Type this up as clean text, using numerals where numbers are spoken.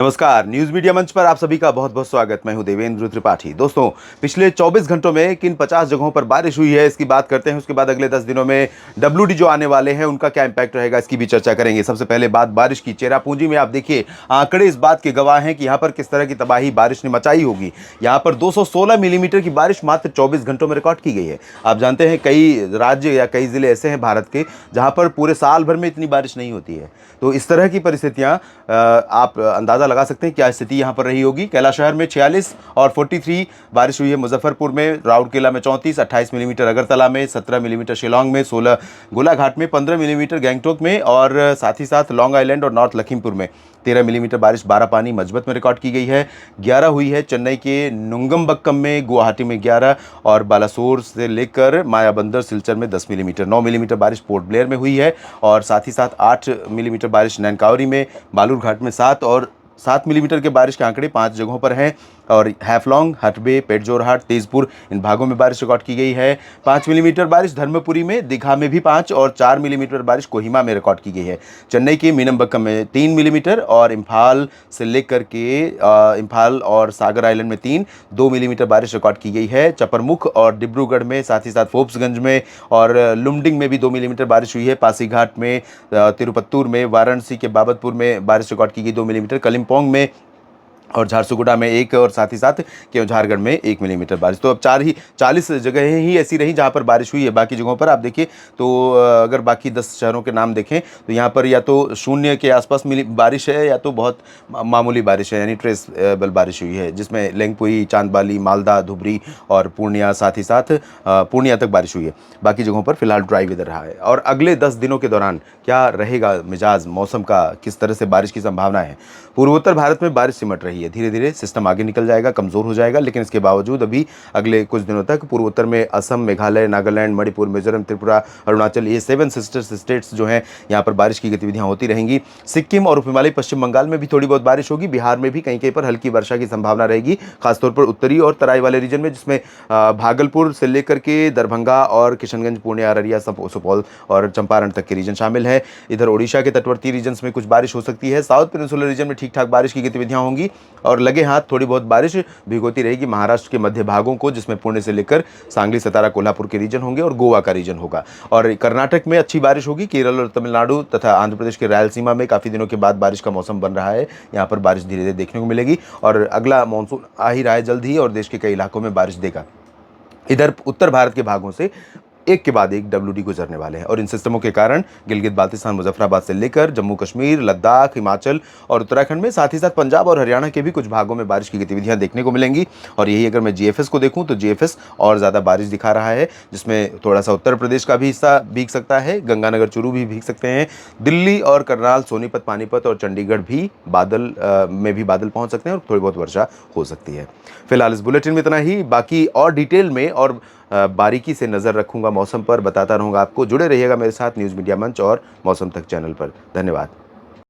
नमस्कार, news media मंच पर आप सभी का बहुत बहुत स्वागत। मैं हूं देवेंद्र त्रिपाठी। दोस्तों, पिछले 24 घंटों में किन 50 जगहों पर बारिश हुई है इसकी बात करते हैं। उसके बाद अगले 10 दिनों में डब्ल्यूडी जो आने वाले हैं उनका क्या इंपैक्ट रहेगा इसकी भी चर्चा करेंगे। सबसे पहले बात बारिश की। चेरापूंजी में आप देखिए, आंकड़े इस बात के गवाह हैं कि यहां पर किस तरह की तबाही बारिश ने मचाई होगी। यहां पर 216 मिलीमीटर की बारिश मात्र 24 घंटों में रिकॉर्ड की गई है। आप जानते हैं कई राज्य या कई जिले ऐसे हैं भारत के जहां पर पूरे साल भर में इतनी बारिश नहीं होती है। तो इस तरह की परिस्थितियां आप अंदाजा लगा सकते हैं क्या स्थिति यहां पर रही होगी। कैलाश शहर में 46 और 43 बारिश हुई है। मुजफ्फरपुर में, राउरकेला में 34, 28 मिलीमीटर अगरतला में, 17 मिलीमीटर शिलोंग में, 16 गोलाघाट में, 15 मिलीमीटर गैंगटोक में और साथ ही साथ लॉन्ग आइलैंड और नॉर्थ लखीमपुर में 13 मिलीमीटर बारिश बारापानी मजबत में रिकॉर्ड की गई है। 11 हुई है चेन्नई के नुंगमबक्कम में, गुवाहाटी में 11 और बालासोर से लेकर मायाबंदर सिलचर में 10 मिलीमीटर। 9 मिलीमीटर बारिश पोर्ट ब्लेयर में हुई है और साथ ही साथ 8 मिलीमीटर बारिश नैनकावरी में, बालूरघाट में 7 और 7 मिलीमीटर के बारिश के आंकड़े 5 जगहों पर हैं। और हैफलॉन्ग, हटबे, पेटजोरहाट, तेजपुर इन भागों में बारिश रिकॉर्ड की गई है। 5 मिलीमीटर बारिश धर्मपुरी में, दीघा में भी 5 और 4 मिलीमीटर बारिश कोहिमा में रिकॉर्ड की गई है। चेन्नई के मीनमबक्कम में 3 मिलीमीटर और इम्फाल से लेकर के इम्फाल और सागर आइलैंड में 2 मिलीमीटर बारिश रिकॉर्ड की गई है। चपरमुख और डिब्रूगढ़ में, साथ ही साथ फोर्ब्सगंज में और लुमडिंग में भी 2 मिलीमीटर बारिश हुई है। पासीघाट में, तिरुपत्तूर में, वाराणसी के बाबतपुर में बारिश रिकॉर्ड की गई 2 मिलीमीटर। कलिम्पोंग में और झारसुगुड़ा में 1 और साथ ही साथ झारखंड में 1 मिलीमीटर बारिश। तो अब 40 जगहें ही ऐसी रही जहां पर बारिश हुई है। बाकी जगहों पर आप देखिए तो अगर बाकी 10 शहरों के नाम देखें तो यहां पर या तो शून्य के आसपास बारिश है या तो बहुत मामूली बारिश है, यानी ट्रेसेबल बारिश हुई है, जिसमें लेंगपुई, चांदबाली, मालदा, धुबरी और पूर्णिया, साथ ही साथ पूर्णिया तक बारिश हुई है। बाकी जगहों पर फिलहाल ड्राई वेदर रहा है। और अगले 10 दिनों के दौरान क्या रहेगा मिजाज मौसम का, किस तरह से बारिश की संभावना है। पूर्वोत्तर भारत में बारिश सिमट रही है। धीरे धीरे सिस्टम आगे निकल जाएगा, कमज़ोर हो जाएगा, लेकिन इसके बावजूद अभी अगले कुछ दिनों तक पूर्वोत्तर में असम, मेघालय, नागालैंड, मणिपुर, मिजोरम, त्रिपुरा, अरुणाचल, ये 7 सिस्टर स्टेट्स जो हैं, यहाँ पर बारिश की गतिविधियाँ होती रहेंगी। सिक्किम और उपहिमालय पश्चिम बंगाल में भी थोड़ी बहुत बारिश होगी। बिहार में भी कहीं कहीं पर हल्की वर्षा की संभावना रहेगी, खासतौर पर उत्तरी और तराई वाले रीजन में, जिसमें भागलपुर से लेकर के दरभंगा और किशनगंज, पुणे, अररिया, सुपौल और चंपारण तक के रीजन शामिल है। इधर ओडिशा के तटवर्ती रीजन्स में कुछ बारिश हो सकती है। साउथ पेनिनसुलर रीजन में ठीक ठाक बारिश की गतिविधियां होंगी और लगे हाथ थोड़ी बहुत बारिश भिगोती रहेगी महाराष्ट्र के मध्य भागों को, जिसमें पुणे से लेकर सांगली, सतारा, कोल्हापुर के रीजन होंगे और गोवा का रीजन होगा। और कर्नाटक में अच्छी बारिश होगी। केरल और तमिलनाडु तथा आंध्र प्रदेश के रायलसीमा में काफ़ी दिनों के बाद बारिश का मौसम बन रहा है। यहाँ पर बारिश धीरे धीरे देखने को मिलेगी और अगला मानसून आ ही रहा है जल्द ही और देश के कई इलाकों में बारिश देगा। इधर उत्तर भारत के भागों से एक के बाद एक डब्ल्यूडी गुजरने वाले हैं और इन सिस्टमों के कारण गिलगित बाल्तिस्तान, मुजफ्फराबाद से लेकर जम्मू कश्मीर, लद्दाख, हिमाचल और उत्तराखंड में, साथ ही साथ पंजाब और हरियाणा के भी कुछ भागों में बारिश की गतिविधियां देखने को मिलेंगी। और यही अगर मैं जीएफएस को देखूं तो जीएफएस और ज़्यादा बारिश दिखा रहा है, जिसमें थोड़ा सा उत्तर प्रदेश का भी हिस्सा भीग सकता है, गंगानगर, चूरू भी भीग सकते हैं। दिल्ली और करनाल, सोनीपत, पानीपत और चंडीगढ़ भी बादल में भी बादल पहुँच सकते हैं और थोड़ी बहुत वर्षा हो सकती है। फिलहाल इस बुलेटिन में इतना ही। बाकी और डिटेल में और बारीकी से नज़र रखूंगा मौसम पर, बताता रहूंगा आपको। जुड़े रहिएगा मेरे साथ न्यूज़ मीडिया मंच और मौसम तक चैनल पर। धन्यवाद।